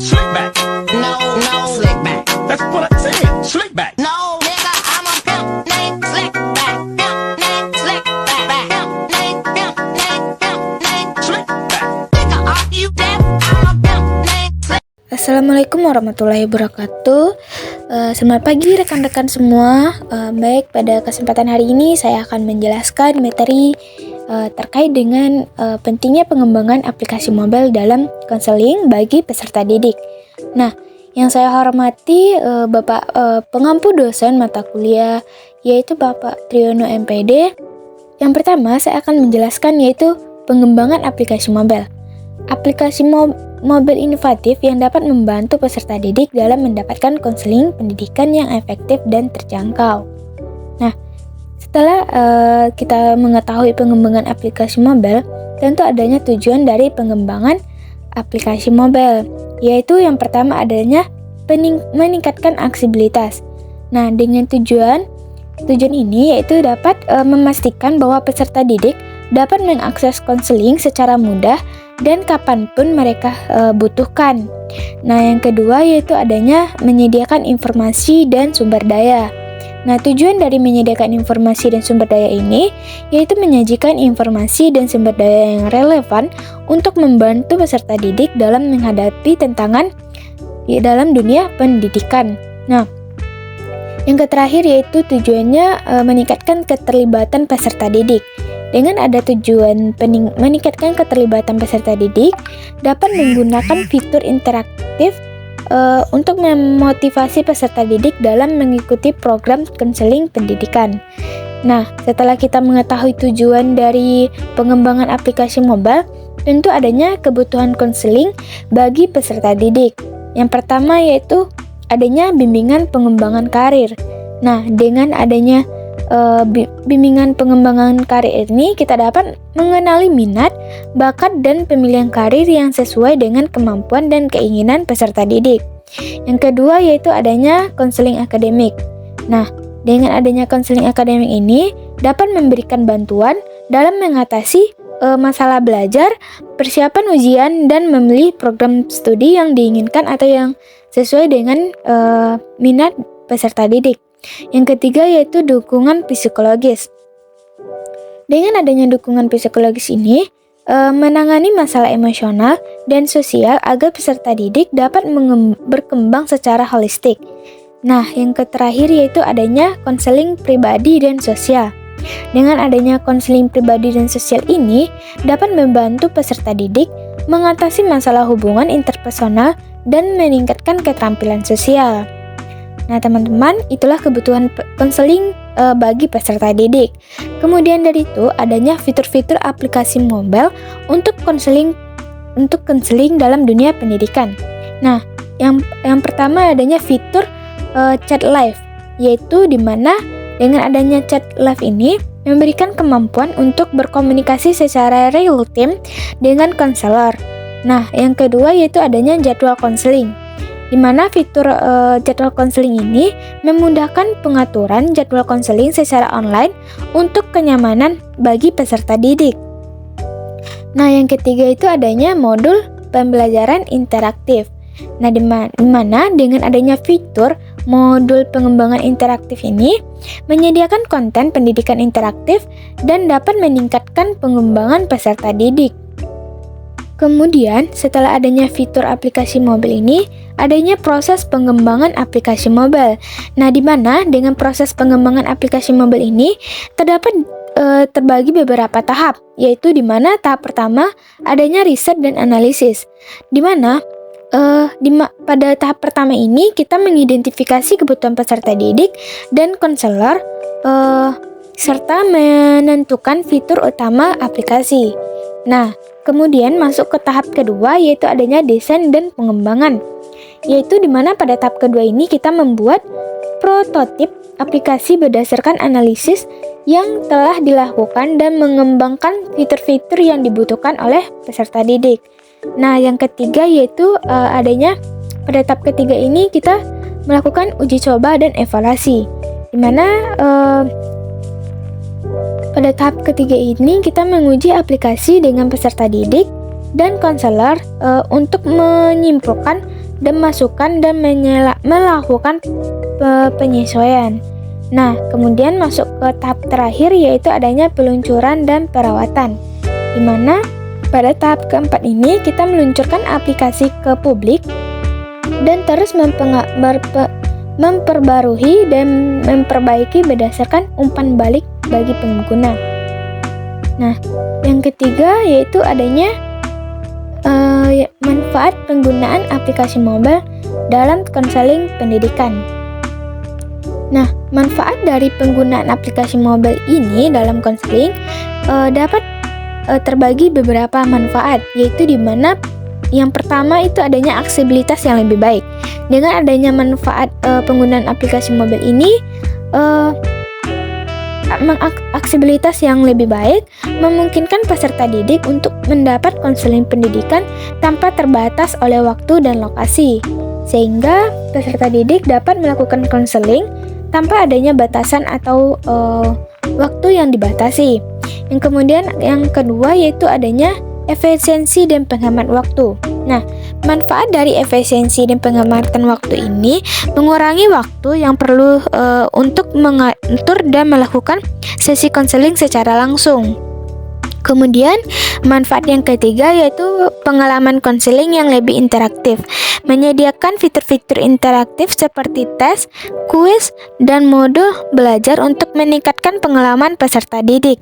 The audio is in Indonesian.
Slick back. No, slick back. That's what I said. Slick back. No, nigga, I'm a pimp named Slick Back. Pimp named Slick Back. Pimp named Slick back. Nigga, are you deaf? I'm a pimp named Slick. Assalamualaikum warahmatullahi wabarakatuh. Selamat pagi rekan-rekan semua. Baik, pada kesempatan hari ini saya akan menjelaskan materi terkait dengan pentingnya pengembangan aplikasi mobile dalam konseling bagi peserta didik. Nah, yang saya hormati Bapak pengampu dosen mata kuliah, yaitu Bapak Triyono MPD. Yang pertama saya akan menjelaskan yaitu pengembangan aplikasi mobile. Aplikasi mobile inovatif yang dapat membantu peserta didik dalam mendapatkan konseling pendidikan yang efektif dan terjangkau. Nah, setelah kita mengetahui pengembangan aplikasi mobile, tentu adanya tujuan dari pengembangan aplikasi mobile, yaitu yang pertama adanya meningkatkan aksesibilitas. Nah, dengan tujuan ini yaitu dapat memastikan bahwa peserta didik dapat mengakses konseling secara mudah dan kapanpun mereka butuhkan. Nah, yang kedua yaitu adanya menyediakan informasi dan sumber daya. Nah, tujuan dari menyediakan informasi dan sumber daya ini yaitu menyajikan informasi dan sumber daya yang relevan untuk membantu peserta didik dalam menghadapi tantangan dalam dunia pendidikan. Nah, yang terakhir yaitu tujuannya meningkatkan keterlibatan peserta didik. Dengan ada tujuan meningkatkan keterlibatan peserta didik, dapat menggunakan fitur interaktif untuk memotivasi peserta didik dalam mengikuti program konseling pendidikan. Nah, setelah kita mengetahui tujuan dari pengembangan aplikasi mobile, tentu adanya kebutuhan konseling bagi peserta didik. Yang pertama yaitu adanya bimbingan pengembangan karir. Nah, dengan adanya bimbingan pengembangan karir ini kita dapat mengenali minat, bakat, dan pemilihan karir yang sesuai dengan kemampuan dan keinginan peserta didik. Yang kedua yaitu adanya konseling akademik. Nah, dengan adanya konseling akademik ini dapat memberikan bantuan dalam mengatasi masalah belajar, persiapan ujian, dan memilih program studi yang diinginkan atau yang sesuai dengan minat peserta didik. Yang ketiga yaitu dukungan psikologis. Dengan adanya dukungan psikologis ini menangani masalah emosional dan sosial agar peserta didik dapat berkembang secara holistik. Nah, yang terakhir yaitu adanya konseling pribadi dan sosial. Dengan adanya konseling pribadi dan sosial ini dapat membantu peserta didik mengatasi masalah hubungan interpersonal dan meningkatkan keterampilan sosial. Nah, teman-teman, itulah kebutuhan konseling bagi peserta didik. Kemudian dari itu adanya fitur-fitur aplikasi mobile untuk konseling dalam dunia pendidikan. Nah, yang pertama adanya fitur chat live, yaitu di mana dengan adanya chat live ini memberikan kemampuan untuk berkomunikasi secara real time dengan konselor. Nah, yang kedua yaitu adanya jadwal konseling, di mana fitur jadwal konseling ini memudahkan pengaturan jadwal konseling secara online untuk kenyamanan bagi peserta didik. Nah, yang ketiga itu adanya modul pembelajaran interaktif. Nah, di mana dengan adanya fitur modul pengembangan interaktif ini menyediakan konten pendidikan interaktif dan dapat meningkatkan pengembangan peserta didik. Kemudian, setelah adanya fitur aplikasi mobile ini, adanya proses pengembangan aplikasi mobile. Nah, di mana dengan proses pengembangan aplikasi mobile ini terdapat terbagi beberapa tahap, yaitu di mana tahap pertama adanya riset dan analisis. Di mana pada tahap pertama ini kita mengidentifikasi kebutuhan peserta didik dan konselor serta menentukan fitur utama aplikasi. Nah, kemudian masuk ke tahap kedua yaitu adanya desain dan pengembangan, yaitu di mana pada tahap kedua ini kita membuat prototip aplikasi berdasarkan analisis yang telah dilakukan dan mengembangkan fitur-fitur yang dibutuhkan oleh peserta didik. Nah, yang ketiga yaitu adanya pada tahap ketiga ini kita melakukan uji coba dan evaluasi, di mana pada tahap ketiga ini kita menguji aplikasi dengan peserta didik dan konselor untuk menyimpulkan dan masukan dan melakukan penyesuaian. Nah, kemudian masuk ke tahap terakhir yaitu adanya peluncuran dan perawatan, di mana pada tahap keempat ini kita meluncurkan aplikasi ke publik dan terus memperbarui dan memperbaiki berdasarkan umpan balik bagi pengguna. Nah, yang ketiga yaitu adanya manfaat penggunaan aplikasi mobile dalam konseling pendidikan. Nah, manfaat dari penggunaan aplikasi mobile ini dalam konseling dapat terbagi beberapa manfaat, yaitu di mana yang pertama itu adanya aksesibilitas yang lebih baik. Dengan adanya manfaat penggunaan aplikasi mobile ini, aksesibilitas yang lebih baik memungkinkan peserta didik untuk mendapat konseling pendidikan tanpa terbatas oleh waktu dan lokasi, sehingga peserta didik dapat melakukan konseling tanpa adanya batasan atau waktu yang dibatasi. Yang kemudian yang kedua yaitu adanya efisiensi dan penghemat waktu. Nah, manfaat dari efisiensi dan penghematan waktu ini mengurangi waktu yang perlu untuk mengatur dan melakukan sesi konseling secara langsung. Kemudian, manfaat yang ketiga yaitu pengalaman konseling yang lebih interaktif. Menyediakan fitur-fitur interaktif seperti tes, kuis, dan mode belajar untuk meningkatkan pengalaman peserta didik.